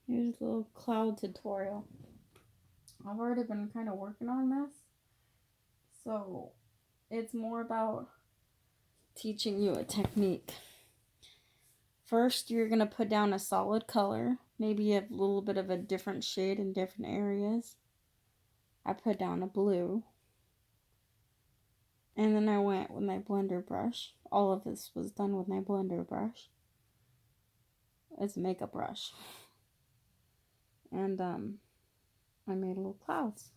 Here's a little cloud tutorial. I've already been kind of working on this, so it's more about teaching you a technique. First, you're going to put down a solid color. Maybe you have a little bit of a different shade in different areas. I put down a blue. And then I went with my blender brush. All of this was done with my blender brush. It's a makeup brush. And I made little clouds.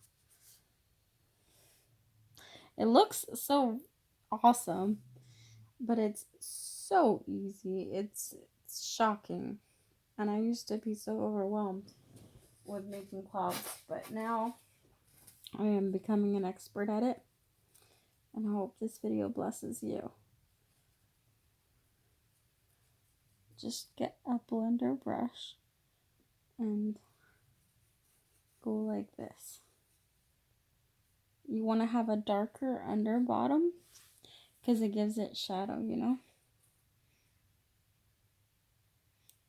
It looks so awesome, but it's so easy. It's shocking. And I used to be so overwhelmed with making clouds, but now I am becoming an expert at it. And I hope this video blesses you. Just get a blender brush and go like this. You want to have a darker under bottom because it gives it shadow, you know.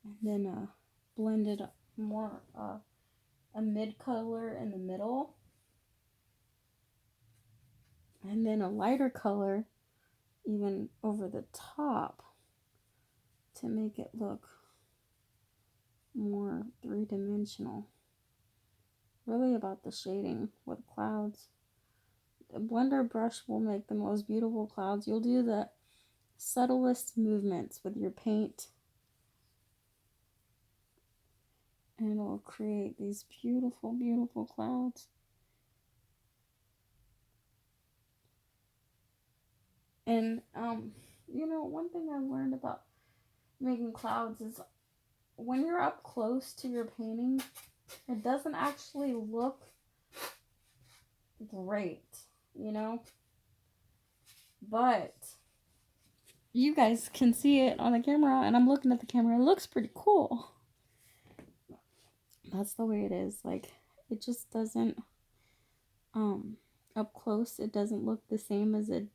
And then blend it more a mid color in the middle, and then a lighter color even over the top to make it look more three-dimensional. Really about the shading with clouds. A blender brush will make the most beautiful clouds. You'll do the subtlest movements with your paint, and it'll create these beautiful, beautiful clouds. And you know, one thing I learned about making clouds is when you're up close to your painting, it doesn't actually look great, you know? But you guys can see it on the camera, and I'm looking at the camera. It looks pretty cool. That's the way it is. Like, it just doesn't, up close, it doesn't look the same as it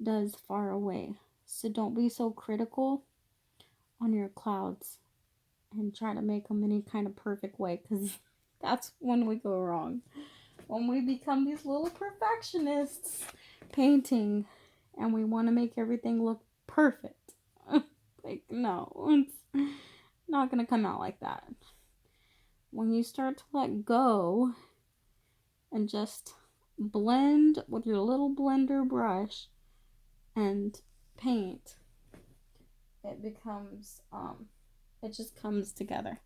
does far away. So don't be so critical on your clouds and try to make them any kind of perfect way, because that's when we go wrong. When we become these little perfectionists painting and we want to make everything look perfect. Like, no, it's not going to come out like that. When you start to let go and just blend with your little blender brush and paint, it becomes, it just comes together.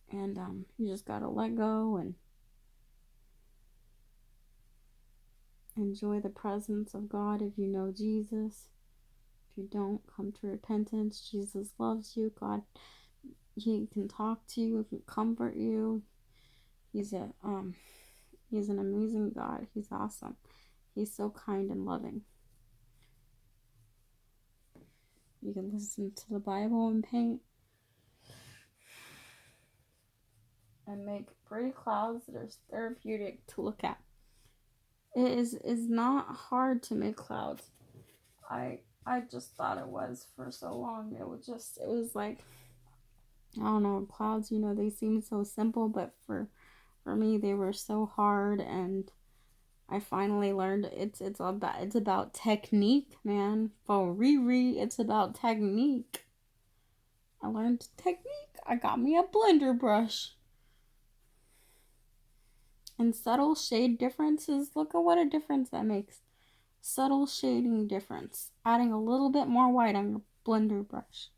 And you just gotta let go and enjoy the presence of God if you know Jesus. If you don't, come to repentance. Jesus loves you. God, He can talk to you, He can comfort you. He's an amazing God. He's awesome. He's so kind and loving. You can listen to the Bible and paint and make pretty clouds that are therapeutic to look at. It is not hard to make clouds. I just thought it was for so long. It was like, I don't know, clouds, you know, they seem so simple, but for me they were so hard, and I finally learned it's about technique, man. For Riri, it's about technique. I learned technique. I got me a blender brush. And subtle shade differences, look at what a difference that makes. Subtle shading difference. Adding a little bit more white on your blender brush.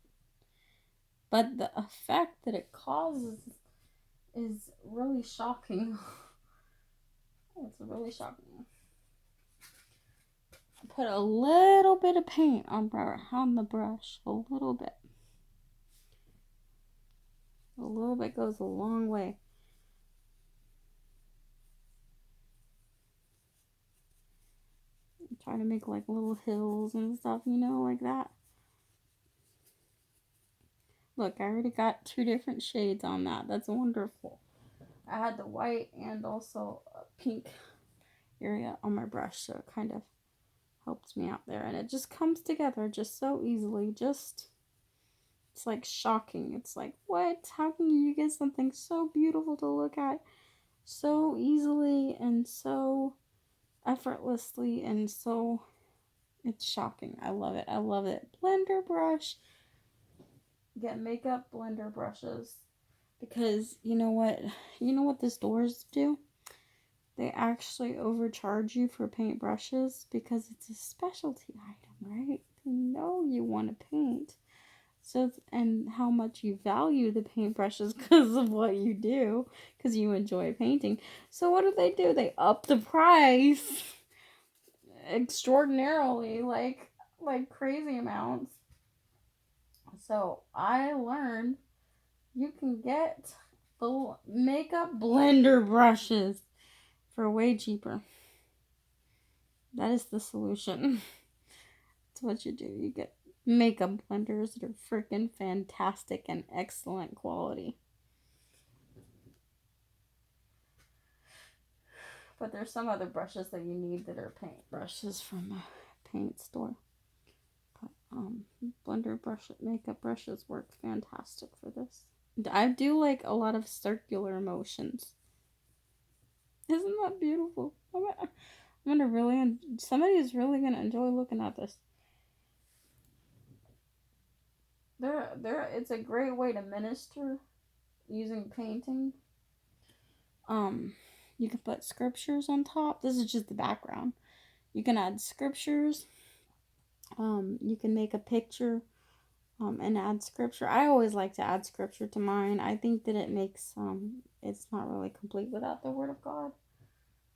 But the effect that it causes is really shocking. It's really shocking. Put a little bit of paint on the brush. A little bit. A little bit goes a long way. I'm trying to make like little hills and stuff, you know, like that. Look, I already got 2 different shades on that. That's wonderful. I had the white and also a pink area on my brush, so it kind of helps me out there. And it just comes together just so easily. Just It's like shocking. It's like, what? How can you get something so beautiful to look at so easily and so effortlessly and so it's shocking. I love it. I love it. Blender brush. Get makeup blender brushes because you know what? You know what the stores do? They actually overcharge you for paint brushes because it's a specialty item, right? They know you want to paint. So, and how much you value the paintbrushes because of what you do, because you enjoy painting. So, what do? They up the price extraordinarily, like crazy amounts. So, I learned you can get the makeup blender brushes for way cheaper. That is the solution. That's what you do. You get makeup blenders that are freaking fantastic and excellent quality. But there's some other brushes that you need that are paint brushes from a paint store. But blender brush makeup brushes work fantastic for this. I do like a lot of circular motions. Isn't that beautiful? I'm gonna really somebody is really gonna enjoy looking at this. It's a great way to minister using painting. Um, you can put scriptures on top. This is just the background. You can add scriptures. You can make a picture and add scripture. I always like to add scripture to mine. I think that it makes it's not really complete without the word of God.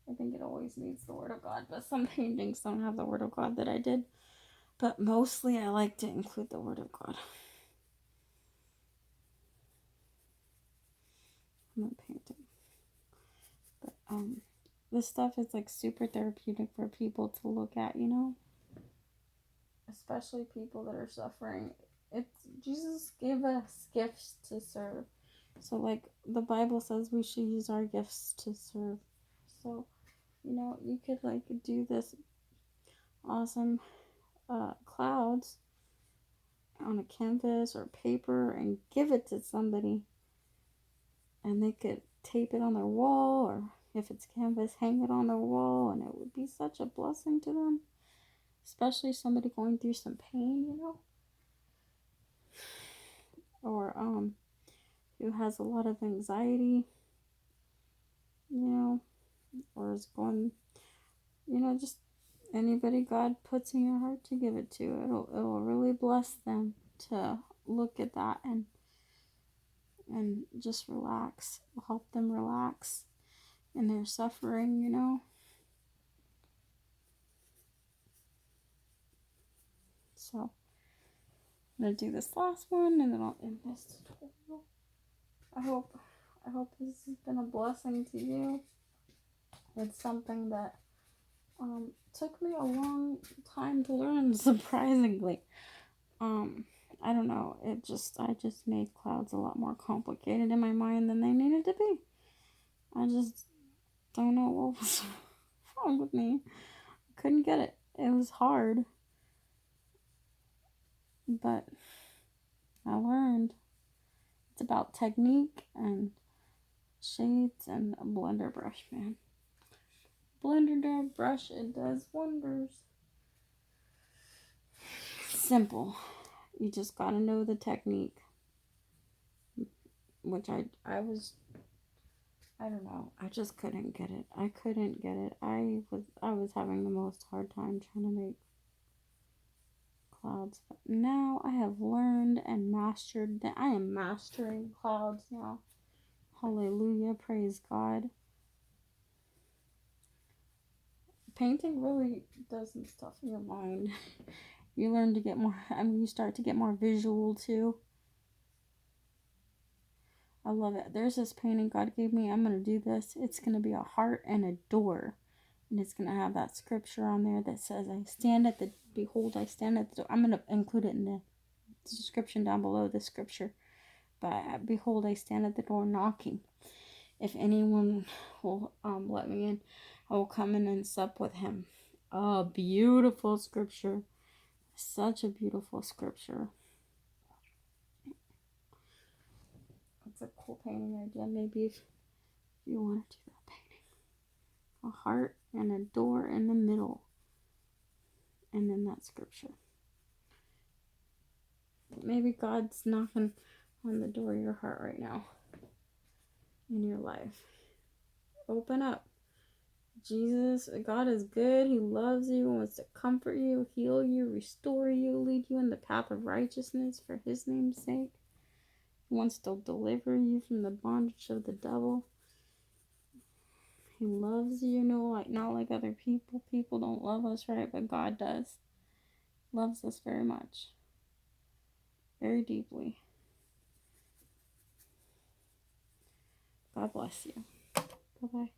I think it always needs the word of God, but some paintings don't have the word of God that I did. But mostly I like to include the word of God. I'm not painting. But this stuff is like super therapeutic for people to look at, you know? Especially people that are suffering. It's Jesus gave us gifts to serve. So like the Bible says we should use our gifts to serve. So, you know, you could like do this awesome clouds on a canvas or paper and give it to somebody and they could tape it on their wall or if it's canvas hang it on their wall and it would be such a blessing to them, especially somebody going through some pain, you know, or who has a lot of anxiety, you know, or is going, you know, just anybody God puts in your heart to give it to. It'll really bless them to look at that and just relax. It'll help them relax in their suffering, you know. So I'm gonna do this last one and then I'll end this tutorial. I hope this has been a blessing to you. It's something that took me a long time to learn, surprisingly. Um, I don't know. I just made clouds a lot more complicated in my mind than they needed to be. I just don't know what was wrong with me. I couldn't get it. It was hard, but I learned. It's about technique and shades and a blender brush, man. Blender brush, it does wonders. Simple. You just gotta know the technique. Which I don't know. I just couldn't get it. I couldn't get it. I was having the most hard time trying to make clouds. But now I have learned and mastered that I am mastering clouds now. Hallelujah. Praise God. Painting really does some stuff in your mind. You learn to get more, you start to get more visual too. I love it. There's this painting God gave me. I'm going to do this. It's going to be a heart and a door. And it's going to have that scripture on there that says, behold, I stand at the door. I'm going to include it in the description down below the scripture. But behold, I stand at the door knocking. If anyone will let me in, I will come in and sup with him. Oh, beautiful scripture. Such a beautiful scripture. It's a cool painting idea. Maybe if you want to do that painting. A heart and a door in the middle. And then that scripture. Maybe God's knocking on the door of your heart right now. In your life. Open up. Jesus, God is good. He loves you, wants to comfort you, heal you, restore you, lead you in the path of righteousness for his name's sake. He wants to deliver you from the bondage of the devil. He loves you, like not like other people. People don't love us, right? But God does. Loves us very much. Very deeply. God bless you. Bye-bye.